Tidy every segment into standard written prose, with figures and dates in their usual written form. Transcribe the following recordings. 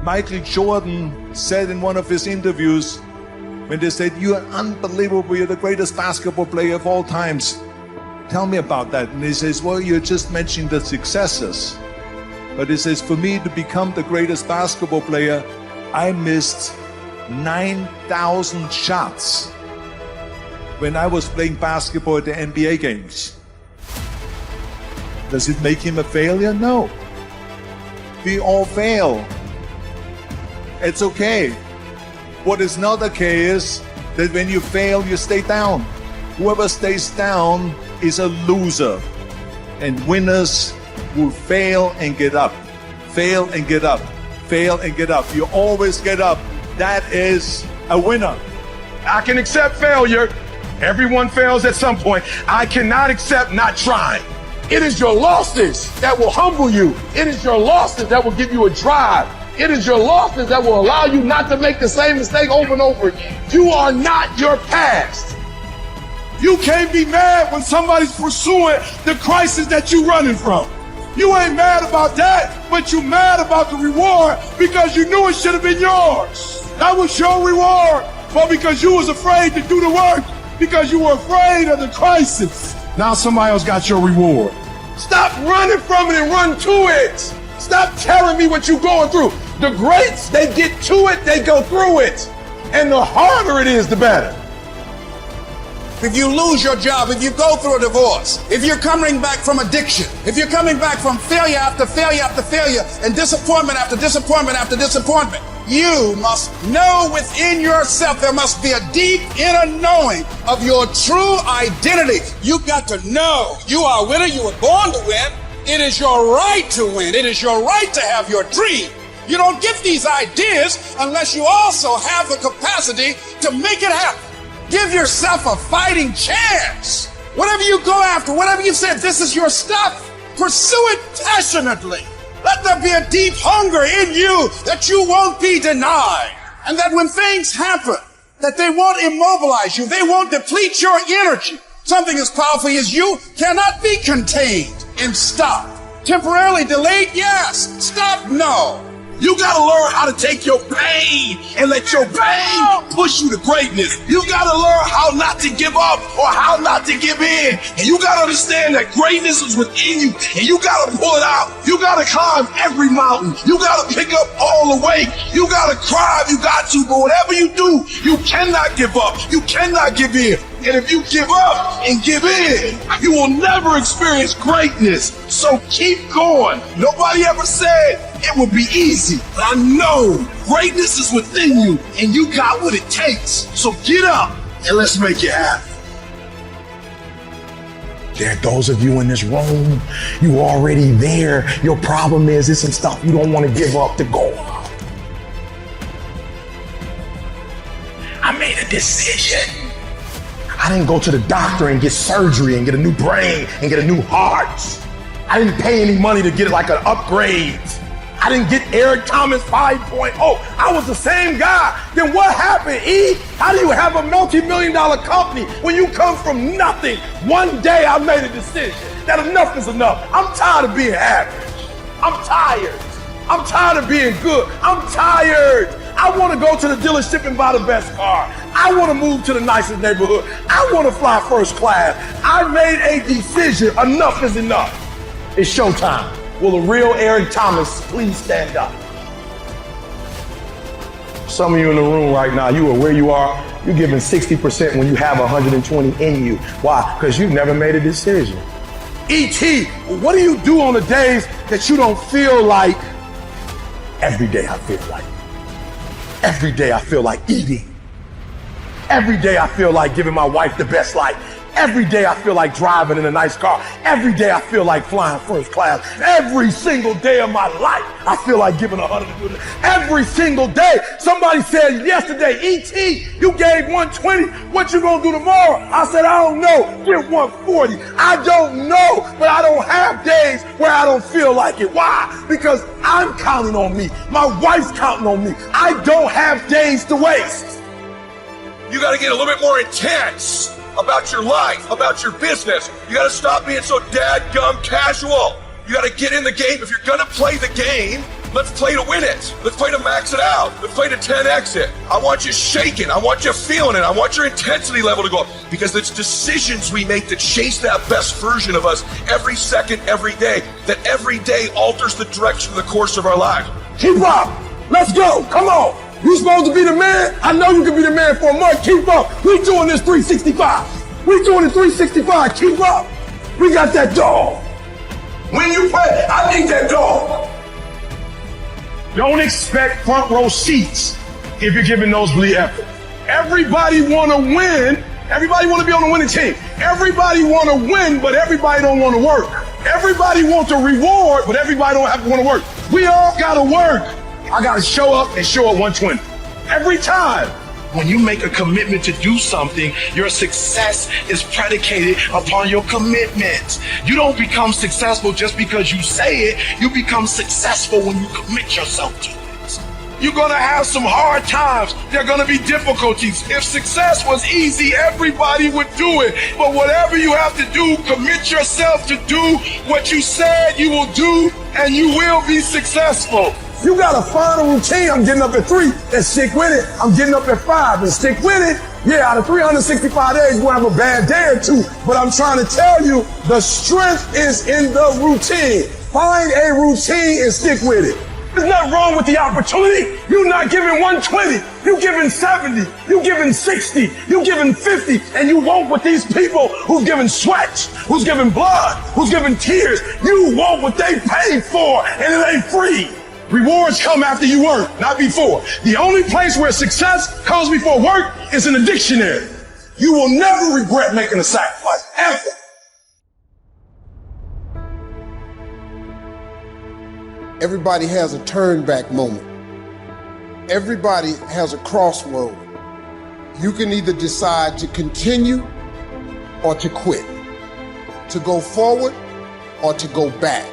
Michael Jordan said in one of his interviews, when they said, "You are unbelievable, you're the greatest basketball player of all times. Tell me about that." And he says, "Well, you're just mentioning the successes." But he says, "For me to become the greatest basketball player, I missed 9,000 shots when I was playing basketball at the NBA games." Does it make him a failure? No. We all fail. It's okay. What is not okay is that when you fail, you stay down. Whoever stays down is a loser. And winners will fail and get up. Fail and get up. Fail and get up. You always get up. That is a winner. I can accept failure. Everyone fails at some point. I cannot accept not trying. It is your losses that will humble you. It is your losses that will give you a drive. It is your losses that will allow you not to make the same mistake over and over again. You are not your past. You can't be mad when somebody's pursuing the crisis that you're running from. You ain't mad about that, but you're mad about the reward because you knew it should have been yours. That was your reward, but because you was afraid to do the work, because you were afraid of the crisis. Now somebody else got your reward. Stop running from it and run to it. Stop telling me what you're going through. The greats, they get to it, they go through it. And the harder it is, the better. If you lose your job, if you go through a divorce, if you're coming back from addiction, if you're coming back from failure after failure after failure, and disappointment after disappointment after disappointment, you must know within yourself, there must be a deep inner knowing of your true identity. You got to know you are a winner. You were born to win. It is your right to win. It is your right to have your dream. You don't get these ideas unless you also have the capacity to make it happen. Give yourself a fighting chance. Whatever you go after, whatever you said, this is your stuff. Pursue it passionately. Let there be a deep hunger in you that you won't be denied. And that when things happen, that they won't immobilize you. They won't deplete your energy. Something as powerful as you cannot be contained and stopped. Temporarily delayed, yes. Stop, no. You gotta learn how to take your pain and let your pain push you to greatness. You gotta learn how not to give up or how not to give in. And you gotta understand that greatness is within you and you gotta pull it out. You gotta climb every mountain. You gotta pick up all the weight. You gotta cry if you got to, but whatever you do, you cannot give up. You cannot give in. And if you give up and give in, you will never experience greatness. So keep going. Nobody ever said it would be easy. But I know greatness is within you and you got what it takes. So get up and let's make it happen. There are those of you in this room, you already there. Your problem is there's some stuff you don't want to give up to go on. I made a decision. I didn't go to the doctor and get surgery and get a new brain and get a new heart. I didn't pay any money to get like an upgrade. I didn't get Eric Thomas 5.0. I was the same guy. Then what happened, E? How do you have a multi-million-dollar company when you come from nothing? One day I made a decision that enough is enough. I'm tired of being average. I'm tired. I'm tired of being good. I'm tired. I want to go to the dealership and buy the best car. I want to move to the nicest neighborhood. I want to fly first class. I made a decision. Enough is enough. It's showtime. Will a real Eric Thomas please stand up? Some of you in the room right now, you are where you are. You're giving 60% when you have 120 in you. Why? Because you've never made a decision. E.T., what do you do on the days that you don't feel like? Every day I feel like. Every day I feel like eating. Every day I feel like giving my wife the best life. Every day I feel like driving in a nice car. Every day I feel like flying first class. Every single day of my life, I feel like giving 100. Every single day. Somebody said yesterday, E.T., you gave 120. What you gonna do tomorrow? I said, I don't know. Give 140. I don't know, but I don't have days where I don't feel like it. Why? Because I'm counting on me. My wife's counting on me. I don't have days to waste. You gotta get a little bit more intense about your life, about your business. You gotta stop being so dadgum casual. You gotta get in the game. If you're gonna play the game, Let's play to win it. Let's play to max it out. Let's play to 10x it. I want you shaking. I want you feeling it. I want your intensity level to go up, because it's decisions we make that chase that best version of us every second, every day, that every day alters the direction of the course of our lives. Keep up. Let's go. Come on. You supposed to be the man? I know you can be the man for a month. Keep up. We doing this 365. We doing it 365. Keep up. We got that dog. When you play, I need that dog. Don't expect front row seats if you're giving nosebleed effort. Everybody want to win. Everybody want to be on the winning team. Everybody want to win, but everybody don't want to work. Everybody wants a reward, but everybody don't have to want to work. We all got to work. I got to show up and show up 120. Every time. When you make a commitment to do something, your success is predicated upon your commitment. You don't become successful just because you say it. You become successful when you commit yourself to it. You're going to have some hard times. There are going to be difficulties. If success was easy, everybody would do it. But whatever you have to do, commit yourself to do what you said you will do, and you will be successful. You got to find a routine. I'm getting up at 3 and stick with it. I'm getting up at 5 and stick with it. Yeah, out of 365 days, we'll have a bad day or two. But I'm trying to tell you, the strength is in the routine. Find a routine and stick with it. There's nothing wrong with the opportunity. You're not giving 120. You're giving 70. You're giving 60. You're giving 50. And you want what these people who's giving sweat, who's giving blood, who's giving tears, you want what they paid for, and it ain't free. Rewards come after you work, not before. The only place where success comes before work is in the dictionary. You will never regret making a sacrifice, ever. Everybody has a turn back moment. Everybody has a crossroad. You can either decide to continue or to quit, to go forward or to go back.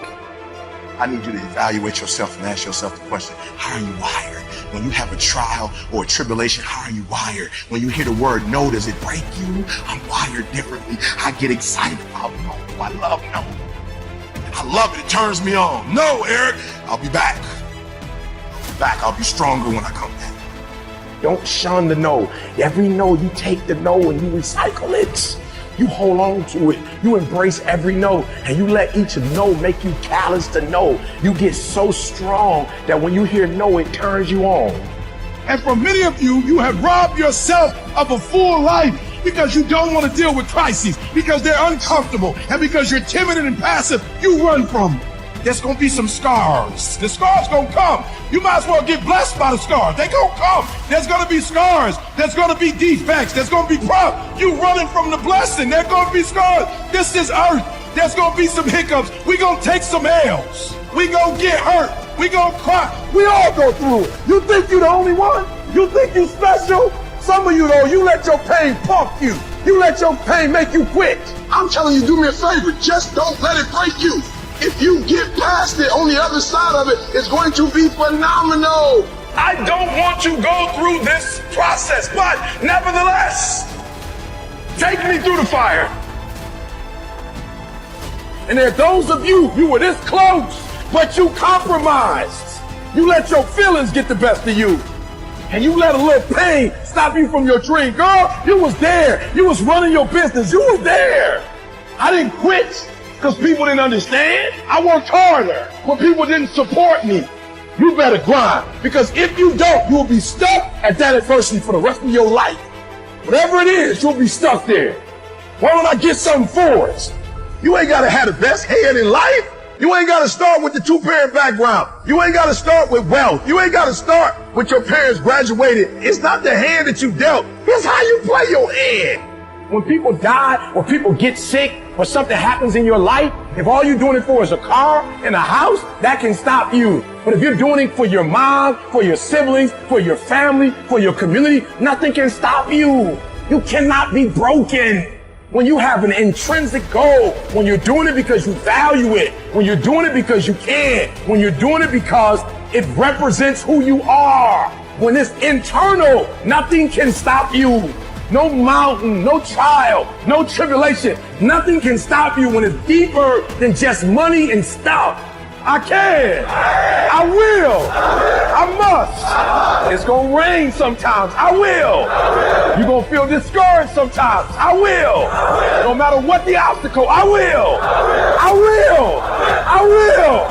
I need you to evaluate yourself and ask yourself the question, how are you wired? When you have a trial or a tribulation, how are you wired? When you hear the word no, does it break you? I'm wired differently. I get excited about no. I love no. I love it. It turns me on. No, Eric, I'll be back. I'll be stronger when I come back. Don't shun the no. Every no, you take the no and you recycle it. You hold on to it. You embrace every no, and you let each no make you callous to no. You get so strong that when you hear no, it turns you on. And for many of you, you have robbed yourself of a full life because you don't want to deal with crises, because they're uncomfortable, and because you're timid and passive, you run from them. There's going to be some scars. The scars going to come. You might as well get blessed by the scars. They going to come. There's going to be scars. There's going to be defects. There's going to be problems. You running from the blessing. There's going to be scars. This is earth. There's going to be some hiccups. We going to take some L's. We going to get hurt. We going to cry. We all go through it. You think you the only one? You think you special? Some of you, though, you let your pain pump you. You let your pain make you quit. I'm telling you, do me a favor. Just don't let it break you. If you get past it, on the other side of it, it's going to be phenomenal. I don't want to go through this process, but nevertheless, take me through the fire. And there are those of you were this close, but you compromised. You let your feelings get the best of you. And you let a little pain stop you from your dream. Girl, you was there. You was running your business. You was there. I didn't quit because people didn't understand. I worked harder when people didn't support me. You better grind, because if you don't, you'll be stuck at that adversity for the rest of your life. Whatever it is, you'll be stuck there. Why don't I get something for it? You ain't got to have the best head in life. You ain't got to start with the two-parent background. You ain't got to start with wealth. You ain't got to start with your parents graduated. It's not the hand that you dealt. It's how you play your hand. When people die or people get sick or something happens in your life, if all you're doing it for is a car and a house, that can stop you. But if you're doing it for your mom, for your siblings, for your family, for your community, nothing can stop you. You cannot be broken. When you have an intrinsic goal, when you're doing it because you value it, when you're doing it because you can, when you're doing it because it represents who you are, when it's internal, nothing can stop you. No mountain, no trial, no tribulation. Nothing can stop you when it's deeper than just money and stuff. I can. I I will. I must. It's going to rain sometimes. I will. You're going to feel discouraged sometimes. I will. No matter what the obstacle, I will. I will. I will.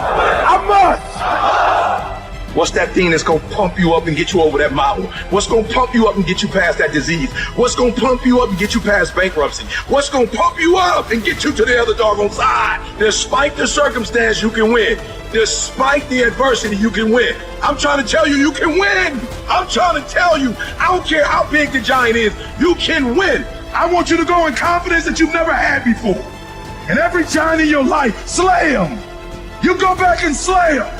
I must. What's that thing that's going to pump you up and get you over that mountain? What's going to pump you up and get you past that disease? What's going to pump you up and get you past bankruptcy? What's going to pump you up and get you to the other doggone side? Despite the circumstance, you can win. Despite the adversity, you can win. I'm trying to tell you, you can win. I'm trying to tell you, I don't care how big the giant is, you can win. I want you to go in confidence that you've never had before. And every giant in your life, slay him. You go back and slay him.